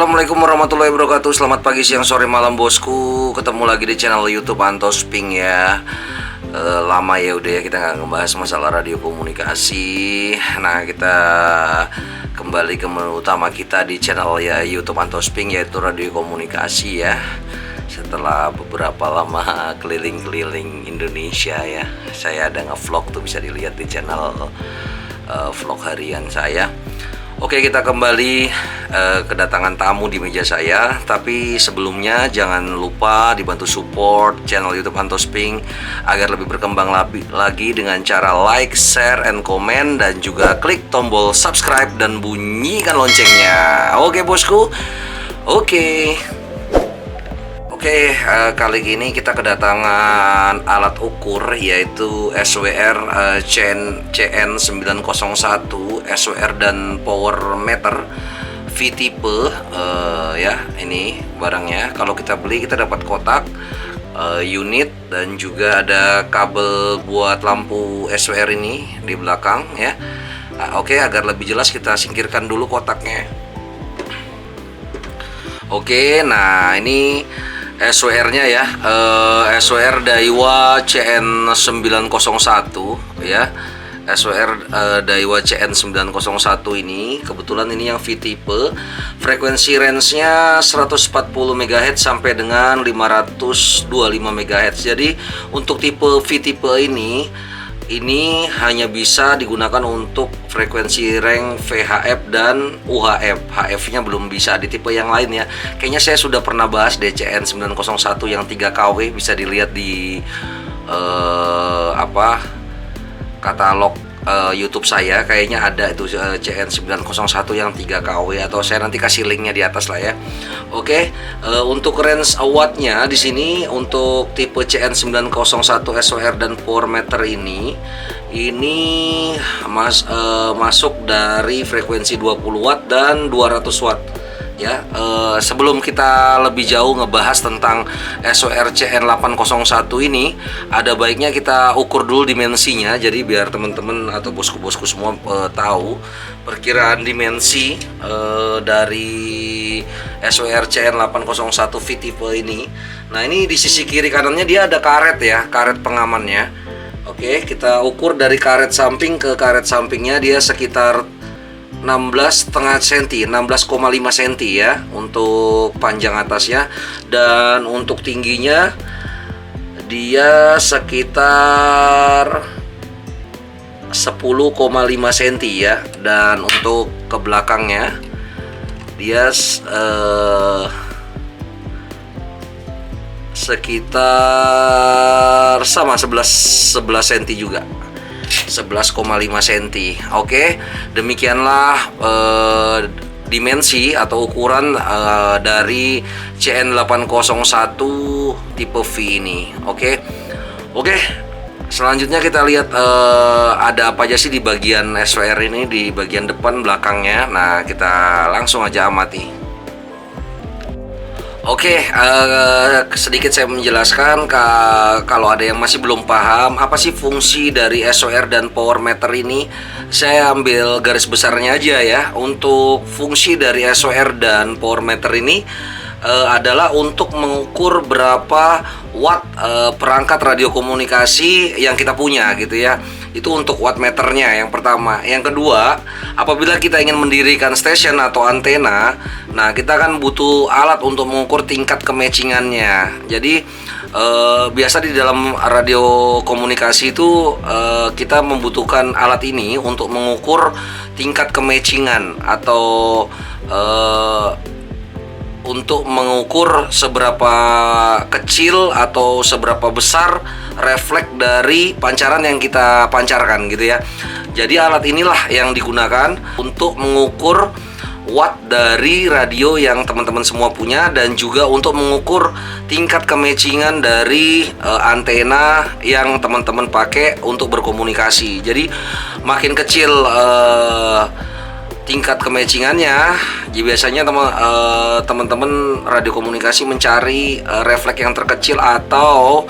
Assalamualaikum warahmatullahi wabarakatuh. Selamat pagi, siang, sore, malam bosku. Ketemu lagi di channel YouTube Antos Pink ya. Lama ya udah ya kita nggak ngebahas masalah radio komunikasi. Nah, kita kembali ke menu utama kita di channel ya YouTube Antos Pink, yaitu radio komunikasi ya. Setelah beberapa lama keliling-keliling Indonesia ya, saya ada nge-vlog tuh, bisa dilihat di channel vlog harian saya. Oke, kita kembali kedatangan tamu di meja saya. Tapi sebelumnya jangan lupa dibantu support channel YouTube Antos Pink agar lebih berkembang lagi dengan cara like, share, and comment, dan juga klik tombol subscribe dan bunyikan loncengnya. Oke bosku. Oke, kali ini kita kedatangan alat ukur, yaitu SWR CN901 SWR dan power meter V type ya. Ini barangnya. Kalau kita beli kita dapat kotak, unit, dan juga ada kabel buat lampu SWR ini di belakang ya. Oke, agar lebih jelas kita singkirkan dulu kotaknya. Oke, nah ini SWR-nya ya, SWR Daiwa CN901 ya. SWR Daiwa CN901 ini kebetulan ini yang V type. Frekuensi range-nya 140 MHz sampai dengan 525 MHz. Jadi untuk tipe V type ini hanya bisa digunakan untuk frekuensi range VHF dan UHF. HF-nya belum bisa di tipe yang lain ya. Kayaknya saya sudah pernah bahas DCN 901 yang 3 kW, bisa dilihat di katalog YouTube saya. Kayaknya ada itu CN901 yang 3 kW, atau saya nanti kasih linknya di atas lah ya. Oke, untuk range wattnya di sini untuk tipe CN901 SWR dan power meter ini masuk dari frekuensi 20 watt dan 200 watt ya. Sebelum kita lebih jauh ngebahas tentang SWR CN801 ini, ada baiknya kita ukur dulu dimensinya. Jadi biar teman-teman atau bosku-bosku semua tahu perkiraan dimensi dari SWR CN801 V type ini. Nah, ini di sisi kiri kanannya dia ada karet ya, karet pengamannya. Oke, kita ukur dari karet samping ke karet sampingnya, dia sekitar 16,5 cm, 16,5 cm ya untuk panjang atasnya, dan untuk tingginya dia sekitar 10,5 cm ya, dan untuk ke belakangnya dia sekitar sama 11 cm juga, 11,5 cm. Oke, demikianlah dimensi atau ukuran dari CN801 tipe V ini. Oke, selanjutnya kita lihat ada apa aja sih di bagian SWR ini, di bagian depan belakangnya. Nah, kita langsung aja amati. Oke, sedikit saya menjelaskan kalau ada yang masih belum paham apa sih fungsi dari SWR dan power meter ini. Saya ambil garis besarnya aja ya. Untuk fungsi dari SWR dan power meter ini adalah untuk mengukur berapa watt perangkat radio komunikasi yang kita punya gitu ya. Itu untuk watt meternya yang pertama. Yang kedua, apabila kita ingin mendirikan stasiun atau antena, nah kita kan butuh alat untuk mengukur tingkat kematchingannya. Jadi biasa di dalam radio komunikasi itu kita membutuhkan alat ini untuk mengukur tingkat kematchingan, atau untuk mengukur seberapa kecil atau seberapa besar refleks dari pancaran yang kita pancarkan gitu ya. Jadi alat inilah yang digunakan untuk mengukur watt dari radio yang teman-teman semua punya, dan juga untuk mengukur tingkat kematchingan dari antena yang teman-teman pakai untuk berkomunikasi. Jadi makin kecil tingkat kematchingannya, jadi biasanya teman-teman radio komunikasi mencari refleks yang terkecil atau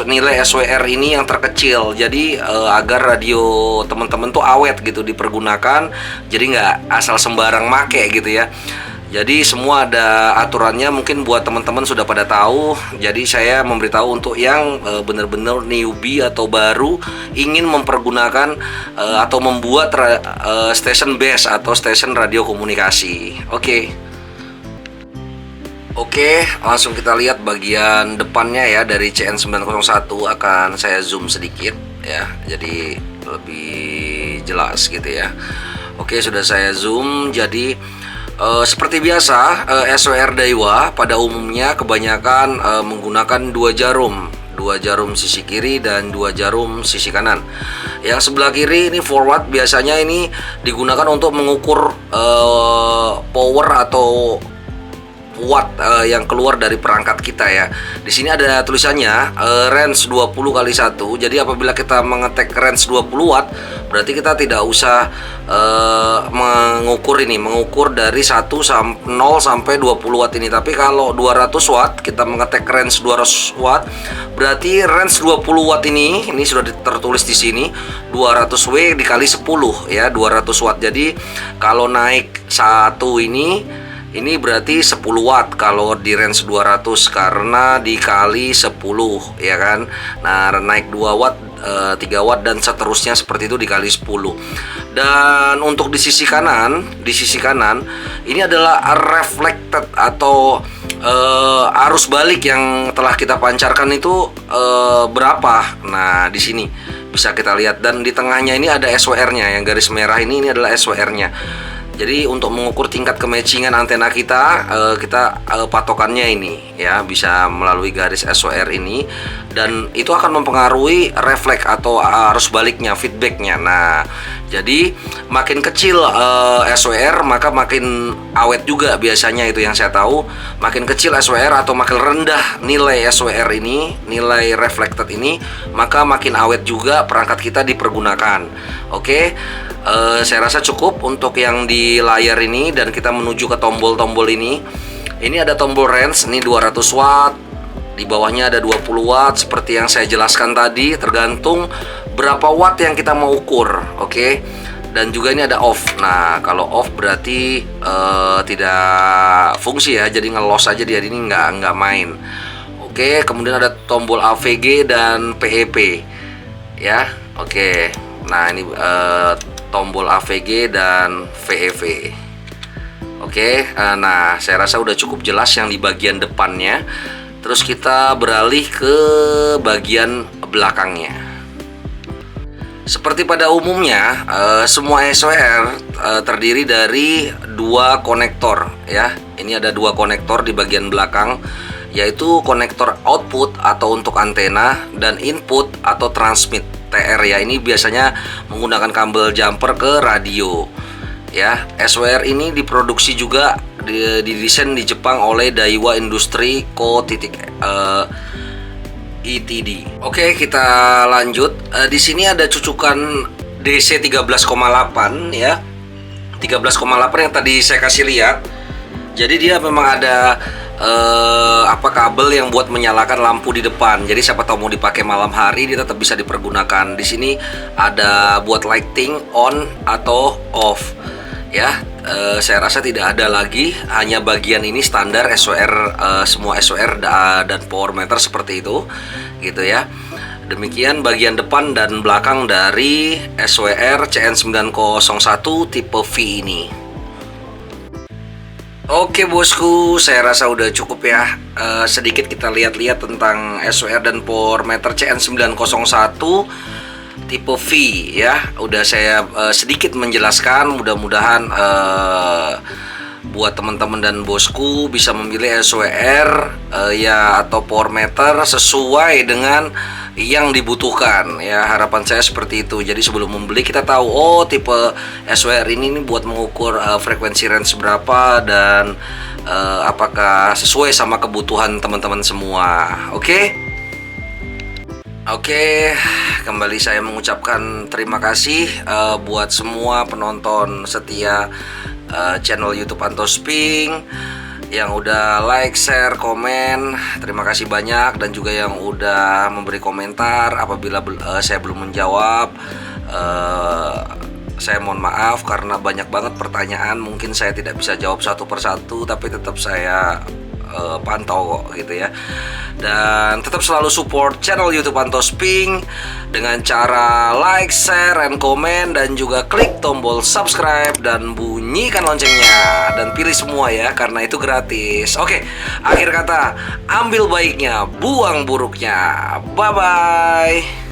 nilai SWR ini yang terkecil. Jadi agar radio teman-teman tuh awet gitu dipergunakan, jadi nggak asal sembarang make gitu ya. Jadi semua ada aturannya, mungkin buat teman-teman sudah pada tahu. Jadi saya memberitahu untuk yang benar-benar newbie atau baru ingin mempergunakan atau membuat station base atau station radio komunikasi. Oke, langsung kita lihat bagian depannya ya dari CN901. Akan saya zoom sedikit ya, jadi lebih jelas gitu ya. Oke, sudah saya zoom. Jadi seperti biasa, SWR Daiwa pada umumnya kebanyakan menggunakan dua jarum sisi kiri dan dua jarum sisi kanan. Yang sebelah kiri ini forward, biasanya ini digunakan untuk mengukur power atau watt yang keluar dari perangkat kita ya. Di sini ada tulisannya range 20x1. Jadi apabila kita mengetek range 20 watt, berarti kita tidak usah mengukur dari 0 sampai 20 watt ini. Tapi kalau 200 watt, kita mengetek range 200 watt, berarti range 20 watt ini sudah tertulis di sini 200W dikali 10 ya, 200 watt. Jadi kalau naik satu ini berarti 10 watt kalau di range 200, karena dikali 10 ya kan. Nah, naik 2 watt, 3 watt dan seterusnya seperti itu dikali 10. Dan untuk di sisi kanan ini adalah reflected atau arus balik yang telah kita pancarkan itu berapa. Nah, di sini bisa kita lihat, dan di tengahnya ini ada SWR-nya, yang garis merah ini adalah SWR-nya. Jadi untuk mengukur tingkat kematchingan antena kita patokannya ini ya, bisa melalui garis SWR ini, dan itu akan mempengaruhi refleks atau arus baliknya, feedbacknya. Nah, jadi makin kecil SWR maka makin awet juga, biasanya itu yang saya tahu. Makin kecil SWR atau makin rendah nilai SWR ini, nilai reflected ini, maka makin awet juga perangkat kita dipergunakan. Oke. Saya rasa cukup untuk yang di layar ini, dan kita menuju ke tombol-tombol ini. Ini ada tombol range, ini 200 watt, di bawahnya ada 20 watt seperti yang saya jelaskan tadi, tergantung berapa watt yang kita mau ukur. Oke. Dan juga ini ada off. Nah, kalau off berarti tidak fungsi ya, jadi ngelos aja dia, ini nggak main. Oke. Kemudian ada tombol AVG dan PEP ya. Oke. Nah, ini tombol AVG dan VEV. Oke, nah saya rasa udah cukup jelas yang di bagian depannya. Terus kita beralih ke bagian belakangnya. Seperti pada umumnya, semua SWR terdiri dari dua konektor ya. Ini ada dua konektor di bagian belakang, yaitu konektor output atau untuk antena, dan input atau transmit TR ya. Ini biasanya menggunakan kabel jumper ke radio ya. SWR ini diproduksi juga, didesain di Jepang oleh Daiwa Industry Co. Ltd. Oke, kita lanjut. Di sini ada cucukan DC 13,8 ya. 13,8 yang tadi saya kasih lihat. Jadi dia memang ada kabel yang buat menyalakan lampu di depan. Jadi siapa tahu mau dipakai malam hari, dia tetap bisa dipergunakan. Di sini ada buat lighting on atau off ya. Saya rasa tidak ada lagi, hanya bagian ini standar SWR, semua SWR dan power meter seperti itu gitu ya. Demikian bagian depan dan belakang dari SWR CN901 tipe V ini. Oke bosku, saya rasa udah cukup ya. Sedikit kita lihat-lihat tentang SWR dan power meter CN901 tipe V ya. Udah saya sedikit menjelaskan. Mudah-mudahan buat teman-teman dan bosku bisa memilih SWR ya atau power meter sesuai dengan yang dibutuhkan ya. Harapan saya seperti itu. Jadi sebelum membeli kita tahu, oh tipe SWR ini buat mengukur frekuensi range berapa dan apakah sesuai sama kebutuhan teman-teman semua. Oke, kembali saya mengucapkan terima kasih buat semua penonton setia channel YouTube Antosping yang udah like, share, komen. Terima kasih banyak, dan juga yang udah memberi komentar apabila saya belum menjawab. Saya mohon maaf karena banyak banget pertanyaan, mungkin saya tidak bisa jawab satu persatu, tapi tetap saya pantau kok gitu ya. Dan tetap selalu support channel YouTube Antos Pink dengan cara like, share, and komen, dan juga klik tombol subscribe dan bunyikan loncengnya, dan pilih semua ya karena itu gratis. Oke, akhir kata, ambil baiknya, buang buruknya. Bye bye.